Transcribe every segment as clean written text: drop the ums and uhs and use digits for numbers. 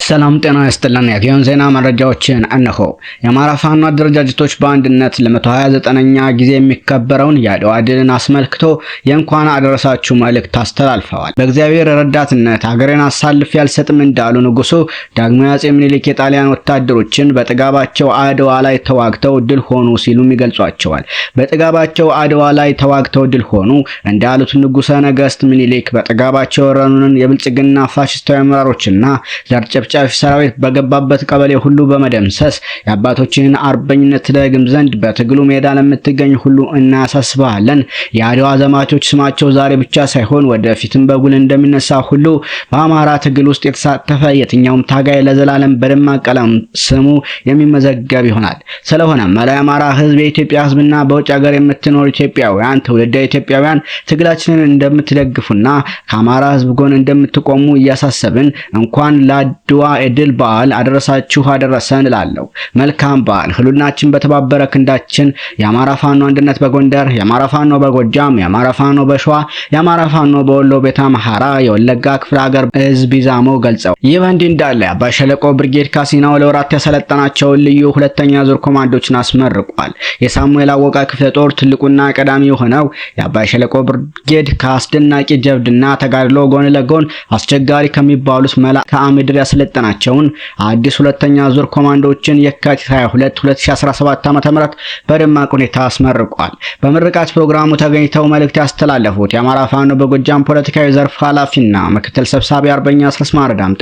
ሰላም ጤና ይስጥልን። የጊዮን ዜና መረጃዎችን እነሆ። የአማራ ፋኖ አደረጃጀቶች በአንድነት ለ129ኛ ጊዜ የሚከበረውን የአድዋ ድልን አስመልክቶ የእንኳን አደረሳችሁ መልእክት አስተላልፈዋል። በእግዚአብሔር ረዳትነት ሀገሬን አሳልፌ አልሰጥም እንዳሉ ንጉሱ ዳግማዊ አፄ ምኒልክ የጣሊያን ወታደሮችን በጥጋባቸው አድዋ ላይ ተዋግተው ድል ሆኑ ሲሉም ይገልጿቸዋል። በጥጋባቸው አድዋ ላይ ተዋግተው ድል ሆኑ እንዳሉት ንጉሠ ነገሥት ምኒልክ በጥጋባቸው የወረሩንን የብልጽግና ፋሽስታዊ አመራሮችና ጨፍጫፊ ሰራዊት በገባበት ቀበሌ ሁሉ በመደምሰስ የአባቶችን አርበኝነት ትደግም ዘንድ በትግሉ ሜዳ ለምትገኝ ሁሉ እናሳስባለን። የአድዋ ዘማቾች ስማቸው ዛሬ ብቻ ሳይሆን ወደፊትም በጉል እንደሚነሳ ሁሉ በአማራ ትግል ውስጥ የተሳተፈ የትኛውም ታጋይ ለዘላለም በደማቅ ቀለም ስሙ የሚመዘገብ ይሆናል። ስለሆነ መላ የአማራ ሕዝብ፣ የኢትዮጵያ ሕዝብና በውጭ ሀገር የምትኖሩ ኢትዮጵያውያን፣ ትውልደ ኢትዮጵያውያን ትግላችንን እንደምትደግፉና ከአማራ ሕዝብ ጎን እንደምትቆሙ እያሳሰብን እንኳን ለአድዋ የድል በዓል አደረሳችሁ አደረሰን እላለሁ። መልካም በዓል። ህሉናችን በተባበረ ክንዳችን። የአማራ ፋኖ አንድነት በጎንደር፣ የአማራ ፋኖ በጎጃም፣ የአማራ ፋኖ በሸዋ፣ የአማራ ፋኖ በወሎ ቤተ አምሐራ የወለጋ ክፍለ ሀገር ህዝብ ይዛሞ ገልጸው። ይህ በእንዲህ እንዳለ የአባይ ሸለቆ ብርጌድ ካሲናው ለወራት ያሰለጠናቸውን ልዩ ሁለተኛ ዙር ኮማንዶችን አስመርቋል። የሳሙኤል አወቀ ክፍለ ጦር ትልቁና ቀዳሚ የሆነው የአባይ ሸለቆ ብርጌድ ከአስደናቂ ጀብድና ተጋድሎ ጎን ለጎን አስቸጋሪ ከሚባሉት መልክዓ ምድር ያሰለጠናቸውን አዲስ ሁለተኛ ዙር ኮማንዶዎችን የካቲት 22 2017 ዓ.ም በደማቅ ሁኔታ አስመርቋል። በምርቃት ፕሮግራሙ ተገኝተው መልእክት ያስተላለፉት የአማራ ፋኖ በጎጃም ፖለቲካዊ ዘርፍ ኃላፊና ምክትል ሰብሳቢ አርበኛ አስረስ ማረ ዳምጤ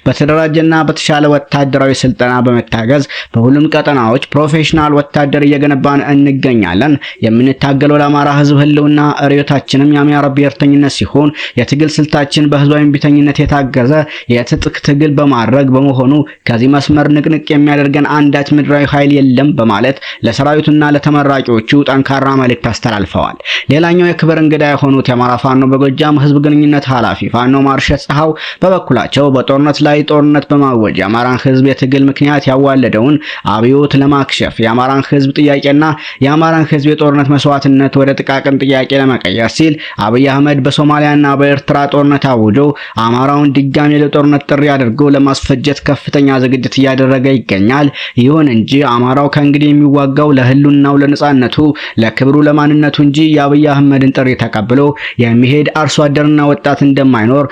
በተደራጀና በተሻለ ወታደራዊ ስልጠና በመታገዝ በሁሉም ቀጠናዎች ፕሮፌሽናል ወታደር እየገነባን እንገኛለን። የምንታገለው ለአማራ ህዝብ ህልውና፣ ርዕዮታችንም የአማራ ብሔርተኝነት ሲሆን የትግል ስልታችን በህዝባዊ እምቢተኝነት የታገዘ የትጥቅ ትግል በማድረግ በመሆኑ ከዚህ መስመር ንቅንቅ የሚያደርገን አንዳች ምድራዊ ኃይል የለም በማለት ለሰራዊቱና ለተመራቂዎቹ ጠንካራ መልእክት አስተላልፈዋል። ሌላኛው የክብር እንግዳ የሆኑት የአማራ ፋኖ በጎጃም ህዝብ ግንኙነት ኃላፊ ፋኖ ማርሸት ፀሐው በበኩላቸው በጦርነት ላይ ጦርነት በማወጅ የአማራን ህዝብ የትግል ምክንያት ያዋለደውን አብዮት ለማክሸፍ የአማራን ህዝብ ጥያቄና የአማራን ህዝብ የጦርነት መስዋዕትነት ወደ ጥቃቅን ጥያቄ ለመቀየር ሲል አብይ አህመድ በሶማሊያና በኤርትራ ጦርነት አውጆ አማራውን ድጋሚ ለጦርነት ጥሪ አድርጎ ለማስፈጀት ከፍተኛ ዝግጅት እያደረገ ይገኛል። ይሁን እንጂ አማራው ከእንግዲህ የሚዋጋው ለህልውናው፣ ለነጻነቱ፣ ለክብሩ፣ ለማንነቱ እንጂ የአብይ አህመድን ጥሪ ተቀብሎ የሚሄድ አርሶ አደርና ወጣት እንደማይኖር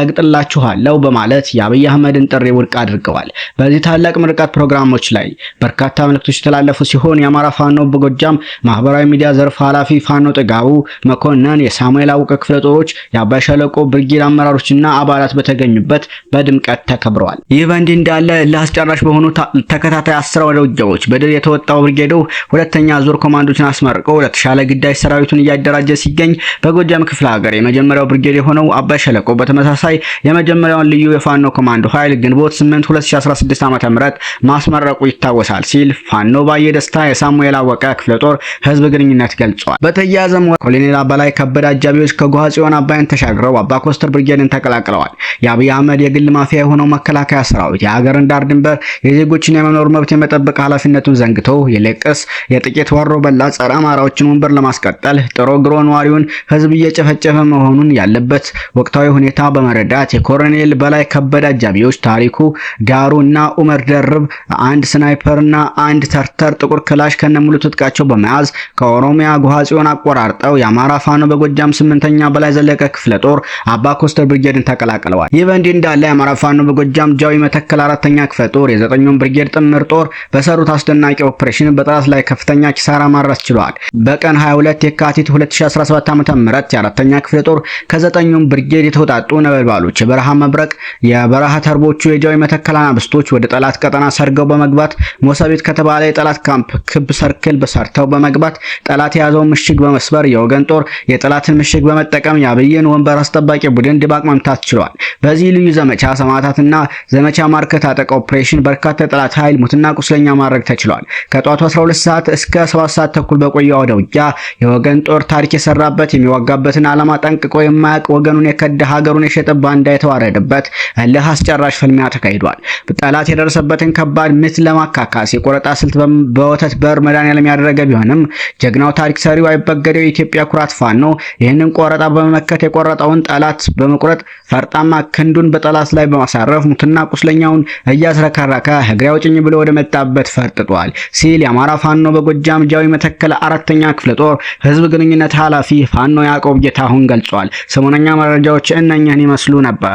አረጋግጥላችኋለሁ በማለት የአብይ አህመድን ጥሪ ውድቅ አድርገዋል። በዚህ ታላቅ ምርቃት ፕሮግራሞች ላይ በርካታ መልእክቶች የተላለፉ ሲሆን የአማራ ፋኖ በጎጃም ማህበራዊ ሚዲያ ዘርፍ ኃላፊ ፋኖ ጥጋቡ መኮንን፣ የሳሙኤል አወቀ ክፍለ ጦሮች፣ የአባይ ሸለቆ ብርጌድ አመራሮችና አባላት በተገኙበት በድምቀት ተከብረዋል። ይህ በእንዲህ እንዳለ ለአስጨራሽ በሆኑ ተከታታይ 10 ወደ ውጊያዎች በድል የተወጣው ብርጌዱ ሁለተኛ ዙር ኮማንዶችን አስመርቀው ለተሻለ ግዳጅ ሰራዊቱን እያደራጀ ሲገኝ በጎጃም ክፍለ ሀገር የመጀመሪያው ብርጌድ የሆነው አባይ ሸለቆ በተመሳሳይ የመጀመሪያውን ልዩ የፋኖ ኮማንዶ ኃይል ግንቦት 8 2016 ዓ.ም ማስመረቁ ይታወሳል ሲል ፋኖ ባየ ደስታ የሳሙኤል አወቀ ክፍለ ጦር ህዝብ ግንኙነት ገልጿል። በተያያዘም ኮሎኔል አበላይ ከበደ አጃቢዎች ከጓሃ ጽዮን አባይን ተሻግረው አባ ኮስተር ብርጌድን ተቀላቅለዋል። የአብይ አህመድ የግል ማፊያ የሆነው መከላከያ ሰራዊት የሀገርን ዳር ድንበር የዜጎችን የመኖር መብት የመጠበቅ ኃላፊነቱን ዘንግቶ ይልቅስ የጥቂት ወሮ በላ ጸረ አማራዎችን ወንበር ለማስቀጠል ጥሮ ግሮ ነዋሪውን ህዝብ እየጨፈጨፈ መሆኑን ያለበት ወቅታዊ ሁኔታ በመረዳት የኮሎኔል በላይ ከበደ አጃቢዎች ታሪኩ ዳሩና ኡመር ደርብ አንድ ስናይፐርና አንድ ተርተር ጥቁር ክላሽ ከነሙሉ ትጥቃቸው በመያዝ ከኦሮሚያ ጓሃ ጽዮን አቆራርጠው የአማራ ፋኖ በጎጃም 8ኛ በላይ ዘለቀ ክፍለ ጦር አባ ኮስተር ብርጌድን ተቀላቅለዋል። ይህ በእንዲህ እንዳለ የአማራ ፋኖ በጎጃም ጃዊ መተከል 4ኛ ክፍለ ጦር የ9ኛው ብርጌድ ጥምር ጦር በሰሩት አስደናቂ ኦፕሬሽን በጠላት ላይ ከፍተኛ ኪሳራ ማድረስ ችሏል። በቀን 22 የካቲት 2017 ዓ.ም የ4ኛ ክፍለ ጦር ከ9ኛው ብርጌድ የተውጣጡ ነበልባሎች የበረሃ መብረቅ የበረሃ ተርቦቹ የጃዊ መተከል አናብስቶች ወደ ጠላት ቀጠና ሰርገው በመግባት ሞሰቤት ከተባለ የጠላት ካምፕ ክብ ሰርክል በሰርተው በመግባት ጠላት የያዘውን ምሽግ በመስበር የወገን ጦር የጠላትን ምሽግ በመጠቀም የአብይን ወንበር አስጠባቂ ቡድን ድባቅ መምታት ችሏል። በዚህ ልዩ ዘመቻ ሰማዕታትና ዘመቻ ማርከት አጠቃ ኦፕሬሽን በርካታ የጠላት ኃይል ሙትና ቁስለኛ ማድረግ ተችሏል። ከጧቱ 12 ሰዓት እስከ 7 ሰዓት ተኩል በቆየው አውደ ውጊያ የወገን ጦር ታሪክ የሰራበት የሚዋጋበትን ዓላማ ጠንቅቆ የማያውቅ ወገኑን የከዳ ሀገሩን የሸጠ ባንዳ የተዋረደበት እልህ አስጨራሽ ፍልሚያ ተካሂዷል። ጠላት የደረሰበትን ከባድ ምት ለማካካስ የቆረጣ ስልት በወተት በር መድኃኒዓለም ያደረገ ቢሆንም ጀግናው ታሪክ ሰሪው አይበገሬው የኢትዮጵያ ኩራት ፋኖ ይህንን ቆረጣ በመመከት የቆረጠውን ጠላት በመቁረጥ ፈርጣማ ክንዱን በጠላት ላይ በማሳረፍ ሙትና ቁስለኛውን እያስረከረከ እግሬ አውጭኝ ብሎ ወደ መጣበት ፈርጥጧል ሲል የአማራ ፋኖ በጎጃም ጃዊ መተከለ 4ኛ ክፍለ ጦር ህዝብ ግንኙነት ኃላፊ ፋኖ ያዕቆብ ጌታሁን ገልጿል። ሰሞነኛ መረጃዎች እነኚህን ይመስሉ ነበር።